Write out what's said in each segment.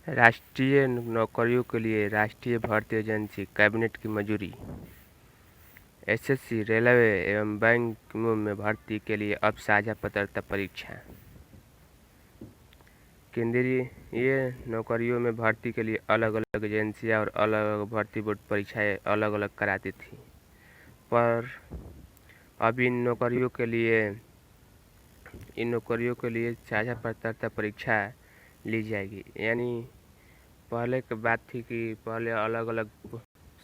राष्ट्रीय नौकरियों के लिए राष्ट्रीय भर्ती एजेंसी कैबिनेट की मंजूरी। एसएससी, रेलवे एवं बैंकों में भर्ती के लिए अब साझा पात्रता परीक्षा। केंद्रीय नौकरियों में भर्ती के लिए अलग अलग एजेंसियां और अलग अलग भर्ती बोर्ड परीक्षाएं अलग अलग कराती थी, पर अब इन नौकरियों के लिए साझा पात्रता परीक्षा ली जाएगी। यानी पहले की बात थी कि पहले अलग अलग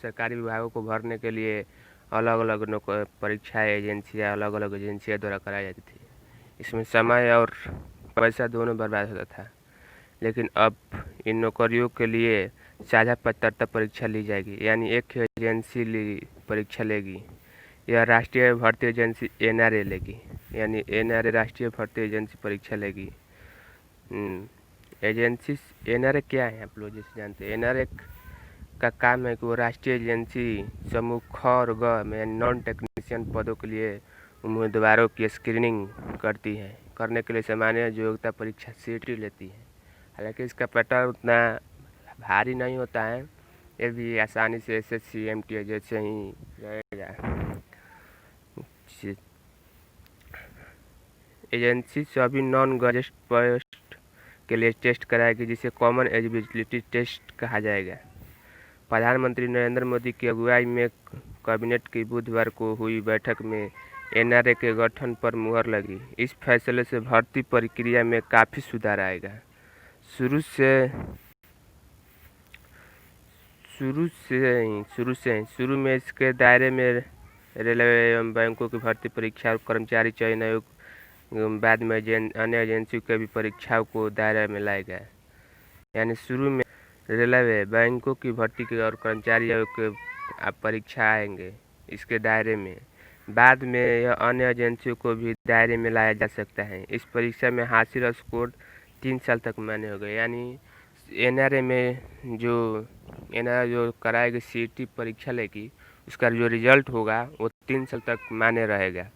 सरकारी विभागों को भरने के लिए अलग अलग परीक्षाएं एजेंसियां अलग अलग एजेंसियां द्वारा कराई जाती थी। इसमें समय और पैसा दोनों बर्बाद होता था। लेकिन अब इन नौकरियों के लिए साझा पात्रता परीक्षा ली जाएगी, यानी एक एजेंसी परीक्षा लेगी। यह राष्ट्रीय भर्ती एजेंसी एनआरए लेगी, यानी एनआरए राष्ट्रीय भर्ती एजेंसी परीक्षा लेगी। एजेंसी एनआरए क्या है, आप लोग जैसे जानते हैं। एनआरए का काम है कि वो राष्ट्रीय एजेंसी समूह ख और ग में नॉन टेक्नीशियन पदों के लिए उम्मीदवारों की स्क्रीनिंग करती है। करने के लिए सामान्य योग्यता परीक्षा सीटी लेती है। हालांकि इसका पैटर्न उतना भारी नहीं होता है, ये भी आसानी से एसएससी एमटीए जैसे ही रहेगा। एजेंसी सभी नॉन गजेट पोस्ट के लिए टेस्ट कराएगी, जिसे कॉमन एलिजिबिलिटी टेस्ट कहा जाएगा। प्रधानमंत्री नरेंद्र मोदी की अगुवाई में कैबिनेट की बुधवार को हुई बैठक में एनआरए के गठन पर मुहर लगी। इस फैसले से भर्ती प्रक्रिया में काफ़ी सुधार आएगा। शुरू में इसके दायरे में रेलवे एवं बैंकों की भर्ती परीक्षा और कर्मचारी चयन आयोग, बाद में अन्य एजेंसियों के भी परीक्षाओं को दायरे में लाया गया। यानी शुरू में रेलवे बैंकों की भर्ती की और कर्मचारी आयोग के परीक्षा आएंगे इसके दायरे में। बाद में यह अन्य एजेंसियों को भी दायरे में लाया जा सकता है। इस परीक्षा में हासिल स्कोर 3 साल तक मान्य हो गए। यानी एनआरए में जो कराएगी सीटी परीक्षा लेगी, उसका जो रिजल्ट होगा वो 3 साल तक मान्य रहेगा।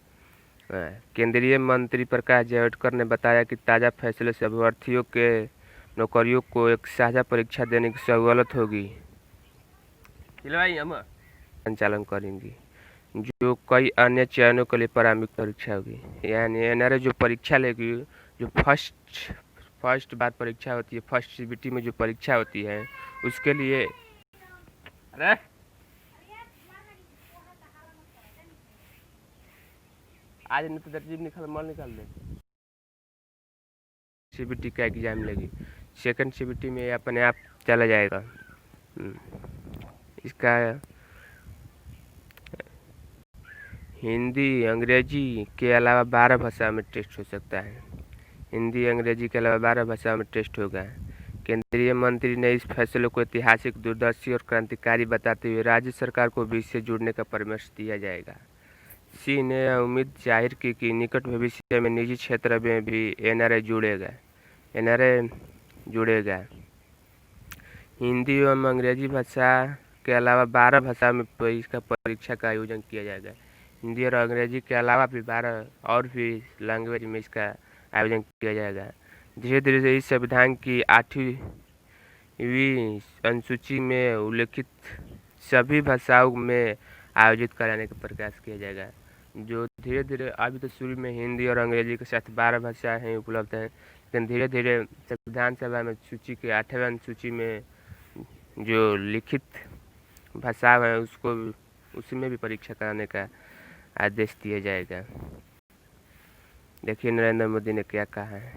केंद्रीय मंत्री प्रकाश जावड़ेकर ने बताया कि ताज़ा फैसले से अभ्यर्थियों के नौकरियों को एक साझा परीक्षा देने की सहूलत होगी, संचालन करेंगी, जो कई अन्य चयनों के लिए प्रारंभिक परीक्षा होगी। यानी एनआरए जो परीक्षा लेगी, जो फर्स्ट बार परीक्षा होती है, फर्स्ट सीबीटी में जो परीक्षा होती है, उसके लिए आज नहीं तो तरजीब निकाल दे। सीबीटी का एग्जाम लेगी, सेकंड सीबीटी में अपने आप चला जाएगा। इसका हिंदी अंग्रेजी के अलावा 12 भाषा में टेस्ट हो सकता है। हिंदी अंग्रेजी के अलावा 12 भाषा में टेस्ट होगा। केंद्रीय मंत्री ने इस फैसले को ऐतिहासिक, दूरदर्शी और क्रांतिकारी बताते हुए राज्य सरकार को भी इससे जुड़ने का परामर्श दिया जाएगा। सी ने उम्मीद जाहिर की कि निकट भविष्य में निजी क्षेत्र में भी एनआरए जुड़ेगा। हिंदी एवं अंग्रेजी भाषा के अलावा 12 भाषा में इसका परीक्षा का आयोजन किया जाएगा। हिंदी और अंग्रेजी के अलावा भी 12 और भी लैंग्वेज में इसका आयोजन किया जाएगा। धीरे धीरे इस संविधान की 8वीं अनुसूची में उल्लिखित सभी भाषाओं में आयोजित कराने का प्रयास किया जाएगा। जो धीरे धीरे, अभी तो शुरू में हिंदी और अंग्रेजी के साथ 12 भाषाएं उपलब्ध हैं, लेकिन धीरे धीरे संविधान सभा में सूची के 8वें अनुसूची में जो लिखित भाषा है उसमें भी परीक्षा कराने का आदेश दिया जाएगा। देखिए नरेंद्र मोदी ने क्या कहा है।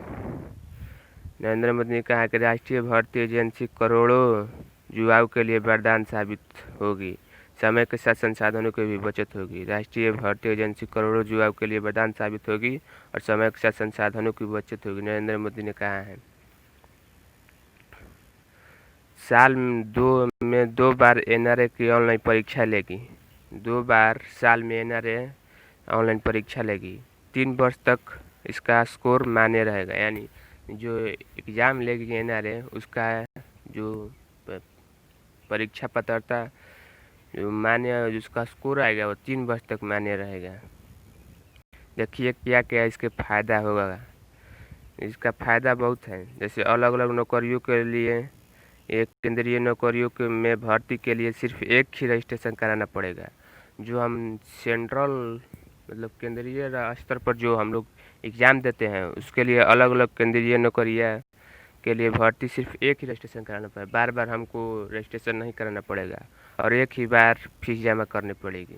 नरेंद्र मोदी ने कहा कि राष्ट्रीय भर्ती एजेंसी करोड़ों युवाओं के लिए वरदान साबित होगी, समय के साथ संसाधनों की भी बचत होगी। राष्ट्रीय भर्ती एजेंसी करोड़ों युवाओं के लिए वरदान साबित होगी और समय के साथ संसाधनों की बचत होगी, नरेंद्र मोदी ने कहा है। साल में 2 बार एनआरए की ऑनलाइन परीक्षा लेगी। 2 बार साल में एनआरए ऑनलाइन परीक्षा लेगी। 3 वर्ष तक इसका स्कोर मान्य रहेगा। यानी जो एग्ज़ाम लेगी एनआरए, उसका जो परीक्षा पात्रता जो मान्य जिसका स्कोर आएगा वो 3 वर्ष तक मान्य रहेगा। देखिए क्या क्या इसके फ़ायदा होगा। इसका फ़ायदा बहुत है। जैसे अलग अलग नौकरियों के लिए एक केंद्रीय नौकरियों के में भर्ती के लिए सिर्फ एक ही रजिस्ट्रेशन कराना पड़ेगा। जो हम सेंट्रल मतलब केंद्रीय स्तर पर जो हम लोग एग्ज़ाम देते हैं उसके लिए अलग अलग केंद्रीय नौकरियाँ के लिए भर्ती सिर्फ एक ही रजिस्ट्रेशन कराना पड़ेगा। बार बार हमको रजिस्ट्रेशन नहीं कराना पड़ेगा और एक ही बार फीस जमा करनी पड़ेगी।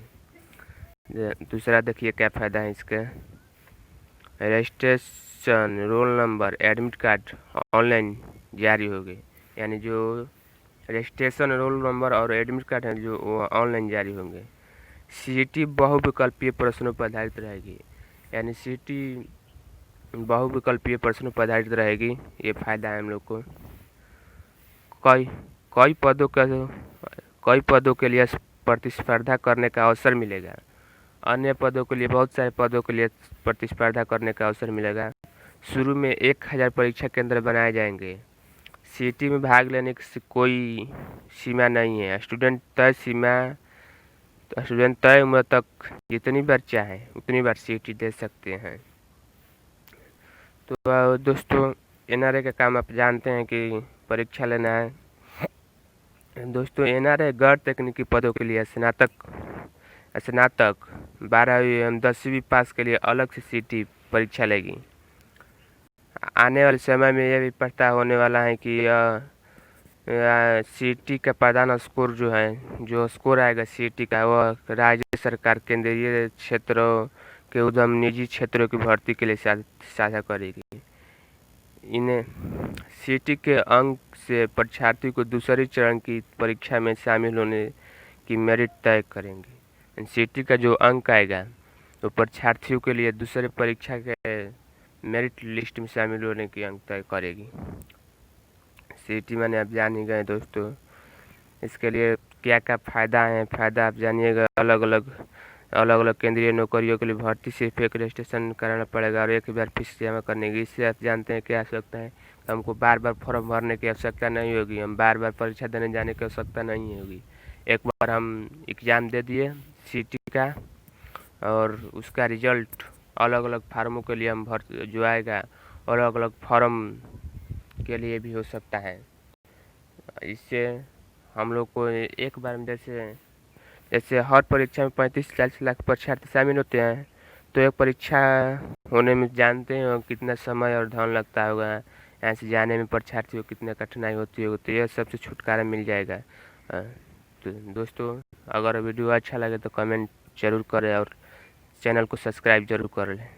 दूसरा देखिए क्या फ़ायदा है इसका। Registration, roll number, admit card online जारी हो गए। यानी जो रजिस्ट्रेशन, रोल नंबर और एडमिट कार्ड हैं जो वो ऑनलाइन जारी होंगे। सीईटी बहुविकल्पीय प्रश्नों पर आधारित रहेगी। यानी सीईटी बहुविकल्पीय प्रश्नों पर आधारित रहेगी। ये फ़ायदा है हम लोग को। कई कई पदों का कई पदों के लिए प्रतिस्पर्धा करने का अवसर मिलेगा। अन्य पदों के लिए बहुत सारे पदों के लिए प्रतिस्पर्धा करने का अवसर मिलेगा। शुरू में 1000 परीक्षा केंद्र बनाए जाएंगे। सीईटी में भाग लेने की कोई सीमा नहीं है। स्टूडेंट तय उम्र तक जितनी बार चाहें उतनी बार सीईटी दे सकते हैं। तो दोस्तों एनआरए का काम आप जानते हैं कि परीक्षा लेना है। दोस्तों एनआरए गैर तकनीकी पदों के लिए स्नातक 12वीं एवं 10वीं पास के लिए अलग से सीईटी परीक्षा लेगी। आने वाले समय में यह भी पता होने वाला है कि सीईटी का प्रदान स्कोर जो स्कोर आएगा सीईटी का, वह राज्य सरकार केंद्रीय क्षेत्रों के उद्यम निजी क्षेत्रों की भर्ती के लिए साझा करेगी। इन्हें सीईटी के अंक से परीक्षार्थी को दूसरे चरण की परीक्षा में शामिल होने की मेरिट तय करेंगे। सीईटी का जो अंक आएगा तो परीक्षार्थियों के लिए दूसरे परीक्षा के मेरिट लिस्ट में शामिल होने की अंक तय करेगी। सीईटी मैंने आप जान ही गए दोस्तों। इसके लिए क्या क्या फ़ायदा है, फ़ायदा आप जानिएगा। अलग अलग केंद्रीय नौकरियों के लिए भर्ती सिर्फ एक रजिस्ट्रेशन कराना पड़ेगा और एक बार फीस जमा करने की। इससे आप जानते हैं क्या आवश्यकता है। हमको बार बार फॉर्म भरने की आवश्यकता नहीं होगी। हम बार बार परीक्षा देने जाने की आवश्यकता नहीं होगी। एक बार हम एग्ज़ाम दे दिए सीईटी का और उसका रिजल्ट अलग अलग फार्मों के लिए हम जो आएगा अलग अलग फॉर्म के लिए भी हो सकता है। इससे हम लोग को एक बार में जैसे हर परीक्षा में 35-40 लाख परीक्षार्थी शामिल होते हैं, तो एक परीक्षा होने में जानते हैं कितना समय और धन लगता होगा। यहाँ से जाने में परीक्षार्थियों को कितनी कठिनाई होती होगी। तो यह सबसे छुटकारा मिल जाएगा। तो दोस्तों अगर वीडियो अच्छा लगे तो कमेंट ज़रूर करें और चैनल को सब्सक्राइब ज़रूर कर लें।